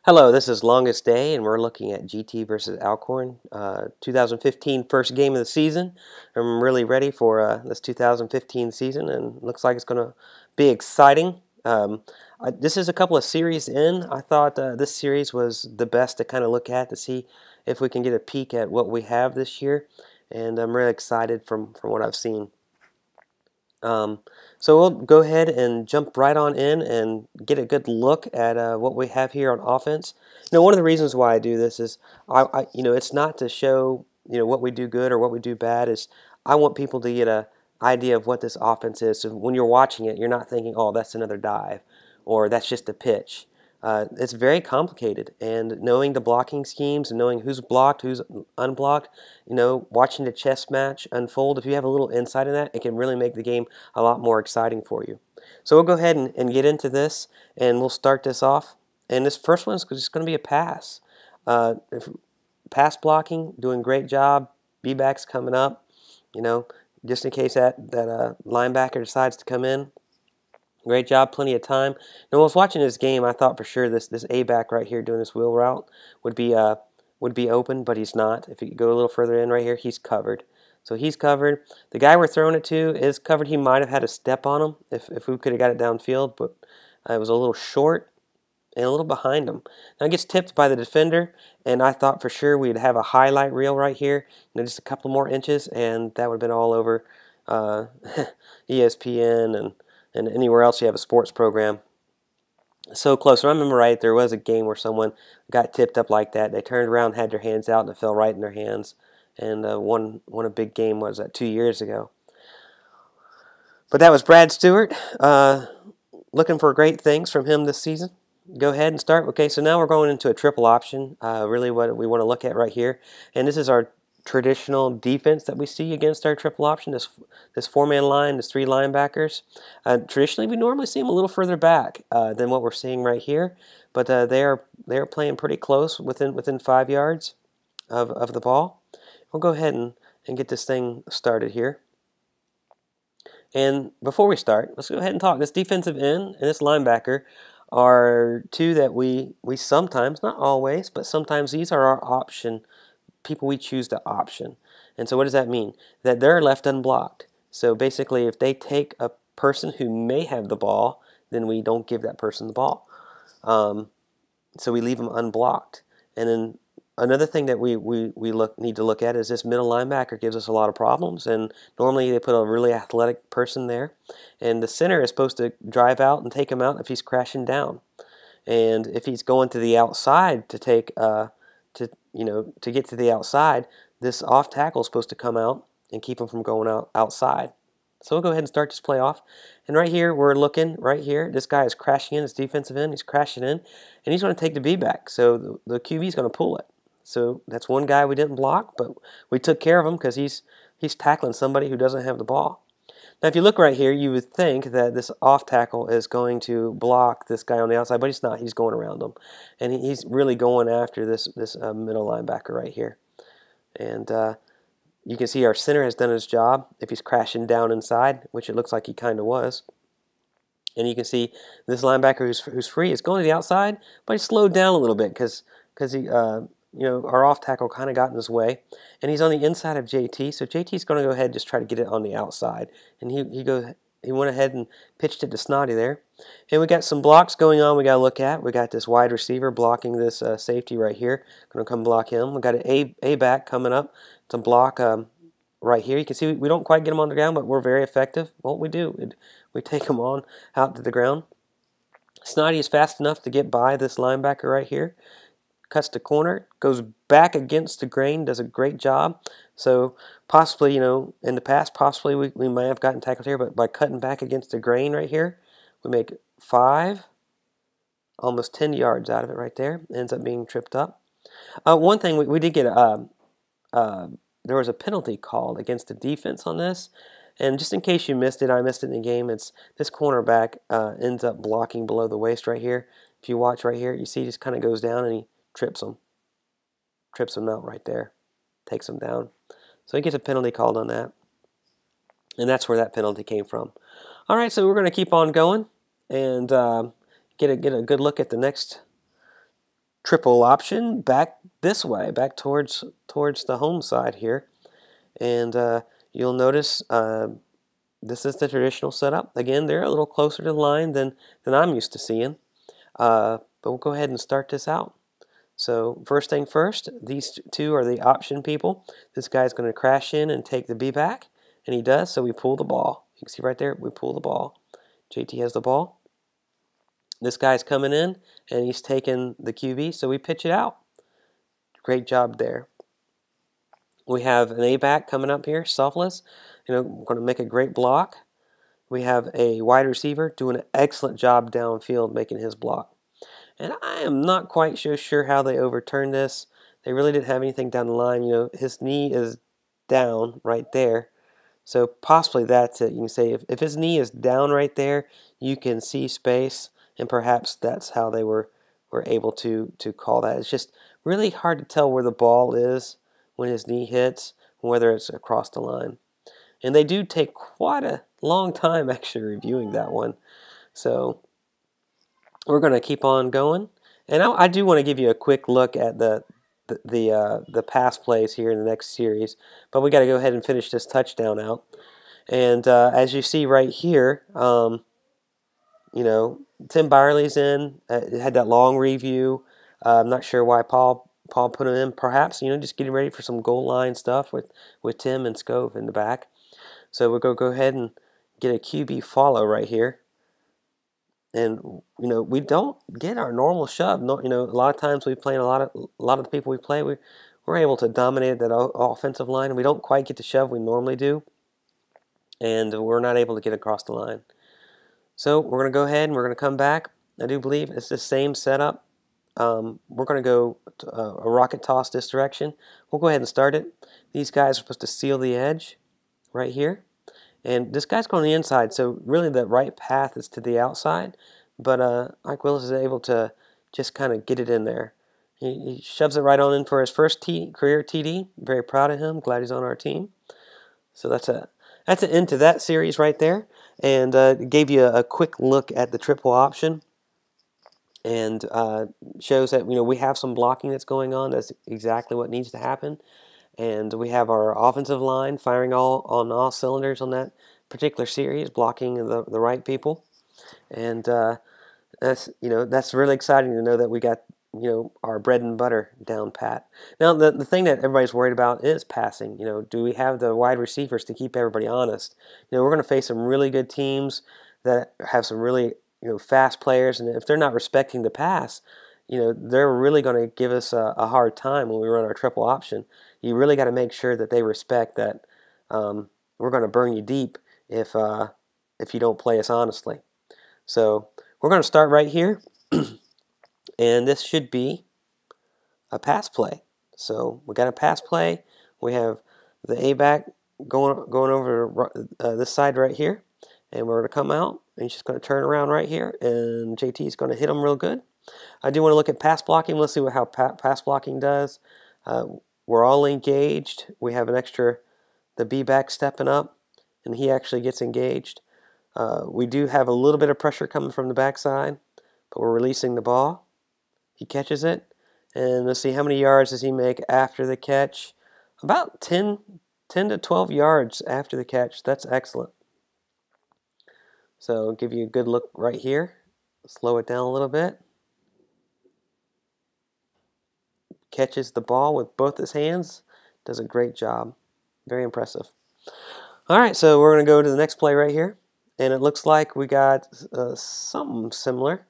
Hello, this is Longest Day, and we're looking at GT versus Alcorn, 2015 first game of the season. I'm really ready for this 2015 season, and looks like it's going to be exciting. This is a couple of series in. I thought this series was the best to kind of look at to see if we can get a peek at what we have this year, and I'm really excited from what I've seen. So we'll go ahead and jump right on in and get a good look at what we have here on offense. One of the reasons why I do this is, it's not to show what we do good or what we do bad. Is I want people to get a idea of what this offense is. So when you're watching it, you're not thinking, "Oh, that's another dive," or "That's just a pitch." It's very complicated, and knowing the blocking schemes and knowing who's blocked, who's unblocked, watching the chess match unfold, if you have a little insight in that, it can really make the game a lot more exciting for you. So we'll go ahead and get into this, and we'll start this off. And this first one is just going to be a pass. Pass blocking, doing a great job. B-backs coming up, just in case that linebacker decides to come in. Great job, plenty of time. Now, when I was watching this game, I thought for sure this A-back right here doing this wheel route would be open, but he's not. If you go a little further in right here, he's covered. So he's covered. The guy we're throwing it to is covered. He might have had a step on him if we could have got it downfield, but it was a little short and a little behind him. Now it gets tipped by the defender, and I thought for sure we'd have a highlight reel right here, just a couple more inches, and that would have been all over ESPN and anywhere else you have a sports program. So close. I remember right, there was a game where someone got tipped up like that. They turned around, had their hands out, and it fell right in their hands. And won a big game, was that 2 years ago. But that was Brad Stewart. Looking for great things from him this season. Go ahead and start. Okay, so now we're going into a triple option. Really what we want to look at right here. And this is our traditional defense that we see against our triple option, this four-man line, this three linebackers. Traditionally, we normally see them a little further back than what we're seeing right here, but they are playing pretty close, within 5 yards of the ball. We'll go ahead and get this thing started here. And before we start, let's go ahead and talk. This defensive end and this linebacker are two that we sometimes, not always, but sometimes these are our option people we choose to option. And so what does that mean? That they're left unblocked. So basically, if they take a person who may have the ball, then we don't give that person the ball. So we leave them unblocked. And then another thing that we need to look at is this middle linebacker gives us a lot of problems. And normally they put a really athletic person there. And the center is supposed to drive out and take him out if he's crashing down. And if he's going to the outside to take to get to the outside, this off tackle is supposed to come out and keep him from going outside. So we'll go ahead and start this play off. And right here, we're looking right here. This guy is crashing in, his defensive end. He's crashing in, and he's going to take the B-back. So the QB is going to pull it. So that's one guy we didn't block, but we took care of him because he's tackling somebody who doesn't have the ball. Now, if you look right here, you would think that this off tackle is going to block this guy on the outside, but he's not. He's going around him, and he's really going after this middle linebacker right here. And you can see our center has done his job. If he's crashing down inside, which it looks like he kind of was, and you can see this linebacker who's free is going to the outside, but he slowed down a little bit because he. Our off tackle kind of got in his way, and he's on the inside of JT. So JT's going to go ahead and just try to get it on the outside, and he went ahead and pitched it to Snotty there. And we got some blocks going on. We got to look at. We got this wide receiver blocking this safety right here. Going to come block him. We got an A back coming up to block right here. You can see we don't quite get him on the ground, but we're very effective. What we do, we take him on out to the ground. Snotty is fast enough to get by this linebacker right here. Cuts the corner, goes back against the grain, does a great job. So possibly, in the past, possibly we might have gotten tackled here, but by cutting back against the grain right here, we make 5, almost 10 yards out of it right there. Ends up being tripped up. One thing, we did get, there was a penalty called against the defense on this. And just in case you missed it, I missed it in the game, it's this cornerback ends up blocking below the waist right here. If you watch right here, you see he just kind of goes down and he trips him out right there, takes him down. So he gets a penalty called on that, and that's where that penalty came from. All right, so we're going to keep on going and get a good look at the next triple option back this way, back towards the home side here. And you'll notice this is the traditional setup. Again, they're a little closer to the line than I'm used to seeing. But we'll go ahead and start this out. So first thing first, these two are the option people. This guy's going to crash in and take the B back, and he does, so we pull the ball. You can see right there, we pull the ball. JT has the ball. This guy's coming in, and he's taking the QB, so we pitch it out. Great job there. We have an A-back coming up here, selfless. We're going to make a great block. We have a wide receiver doing an excellent job downfield making his block. And I am not quite so sure how they overturned this. They really didn't have anything down the line. His knee is down right there. So possibly that's it. You can say if his knee is down right there, you can see space, and perhaps that's how they were able to call that. It's just really hard to tell where the ball is when his knee hits, whether it's across the line. And they do take quite a long time actually reviewing that one. So we're going to keep on going. And I do want to give you a quick look at the pass plays here in the next series. But we got to go ahead and finish this touchdown out. And as you see right here, Tim Byerly's in. It had that long review. I'm not sure why Paul put him in. Perhaps, just getting ready for some goal line stuff with Tim and Scove in the back. So we'll go ahead and get a QB follow right here. And we don't get our normal shove. No, a lot of times we play a lot of the people we play. We're able to dominate that offensive line, and we don't quite get the shove we normally do. And we're not able to get across the line. So we're going to go ahead and we're going to come back. I do believe it's the same setup. We're going to go to a rocket toss this direction. We'll go ahead and start it. These guys are supposed to seal the edge right here. And this guy's going to the inside, so really the right path is to the outside. But Ike Willis is able to just kind of get it in there. He shoves it right on in for his first career TD. Very proud of him. Glad he's on our team. So that's an end to that series right there. And gave you a quick look at the triple option. And shows that we have some blocking that's going on. That's exactly what needs to happen. And we have our offensive line firing on all cylinders on that particular series, blocking the right people. And that's really exciting to know that we got our bread and butter down pat. Now the thing that everybody's worried about is passing. Do we have the wide receivers to keep everybody honest? We're going to face some really good teams that have some really fast players, and if they're not respecting the pass, they're really going to give us a hard time when we run our triple option. You really got to make sure that they respect that we're going to burn you deep if you don't play us honestly. So we're going to start right here, and this should be a pass play. So we got a pass play. We have the A-back going over this side right here, and we're going to come out, and he's just going to turn around right here, and JT is going to hit him real good. I do want to look at pass blocking. Let's see how pass blocking does. We're all engaged. We have the B-back stepping up, and he actually gets engaged. We do have a little bit of pressure coming from the backside, but we're releasing the ball. He catches it, and let's see how many yards does he make after the catch. About 10 to 12 yards after the catch. That's excellent. So I'll give you a good look right here. Slow it down a little bit. Catches the ball with both his hands. Does a great job. Very impressive. All right, so we're going to go to the next play right here. And it looks like we got something similar.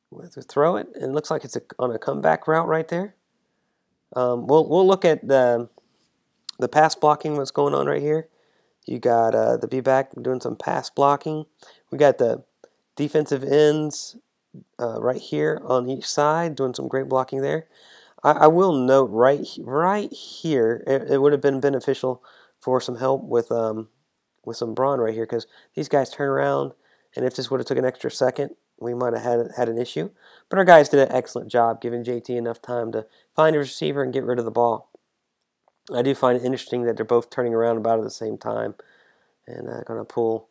We have to throw it. And it looks like it's on a comeback route right there. We'll look at the pass blocking, what's going on right here. You got the B-back doing some pass blocking. We got the defensive ends right here on each side doing some great blocking there. I will note right here, it would have been beneficial for some help with some brawn right here, because these guys turn around, and if this would have took an extra second, we might have had an issue. But our guys did an excellent job giving JT enough time to find a receiver and get rid of the ball. I do find it interesting that they're both turning around about at the same time, and going to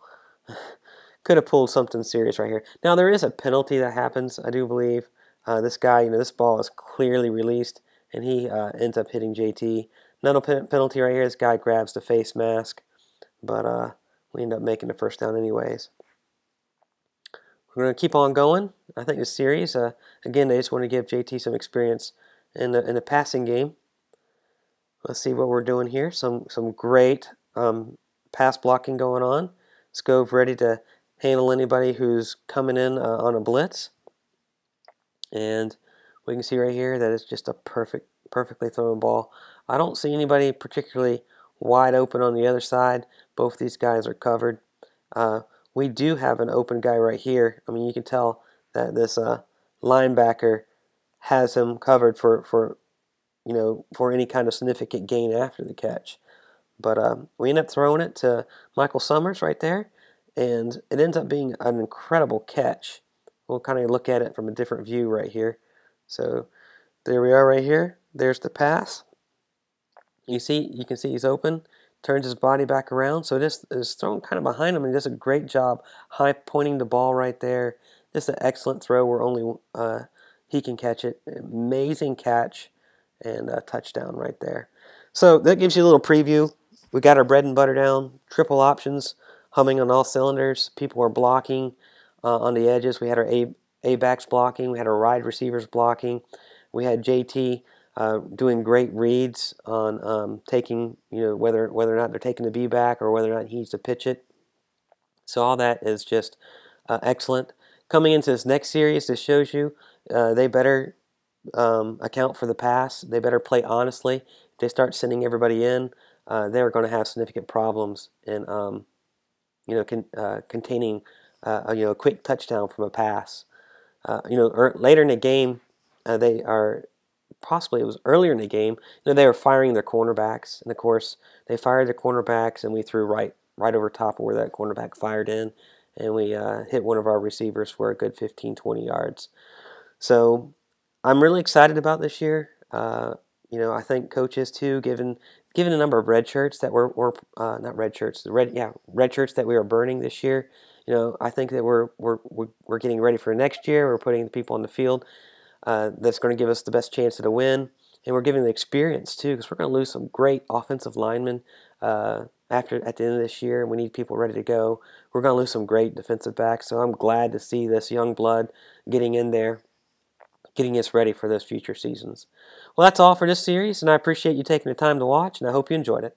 could have pulled something serious right here. Now there is a penalty that happens, I do believe. This guy, this ball is clearly released, and he ends up hitting JT. No penalty right here. This guy grabs the face mask, but we end up making the first down anyways. We're going to keep on going. I think this series, again, they just want to give JT some experience in the passing game. Let's see what we're doing here. Some great pass blocking going on. Scove ready to handle anybody who's coming in on a blitz. And we can see right here that it's just a perfectly thrown ball. I don't see anybody particularly wide open on the other side. Both these guys are covered. We do have an open guy right here. I mean, you can tell that this linebacker has him covered for any kind of significant gain after the catch. But we end up throwing it to Michael Summers right there, and it ends up being an incredible catch. We'll kind of look at it from a different view right here. So there we are right here. There's the pass. You can see he's open, turns his body back around. So this is thrown kind of behind him, and he does a great job high pointing the ball right there. Just an excellent throw where only he can catch it. Amazing catch and a touchdown right there. So that gives you a little preview. We got our bread and butter down, triple options humming on all cylinders. People are blocking on the edges. We had our A-backs blocking. We had our wide receivers blocking. We had JT doing great reads on taking, whether or not they're taking the B-back or whether or not he needs to pitch it. So all that is just excellent. Coming into this next series, this shows you they better account for the pass. They better play honestly. If they start sending everybody in, they're going to have significant problems in containing a quick touchdown from a pass. Later in the game, they are possibly, it was earlier in the game, they were firing their cornerbacks, and of course they fired their cornerbacks, and we threw right over top of where that cornerback fired in, and we hit one of our receivers for a good 15-20 yards. So I'm really excited about this year. I think coaches too, given the number of red shirts that not red shirts, red shirts that we are burning this year. I think that we're getting ready for next year. We're putting the people on the field that's going to give us the best chance at a win, and we're giving the experience too, because we're going to lose some great offensive linemen at the end of this year, and we need people ready to go. We're going to lose some great defensive backs, so I'm glad to see this young blood getting in there, getting us ready for those future seasons. Well, that's all for this series, and I appreciate you taking the time to watch, and I hope you enjoyed it.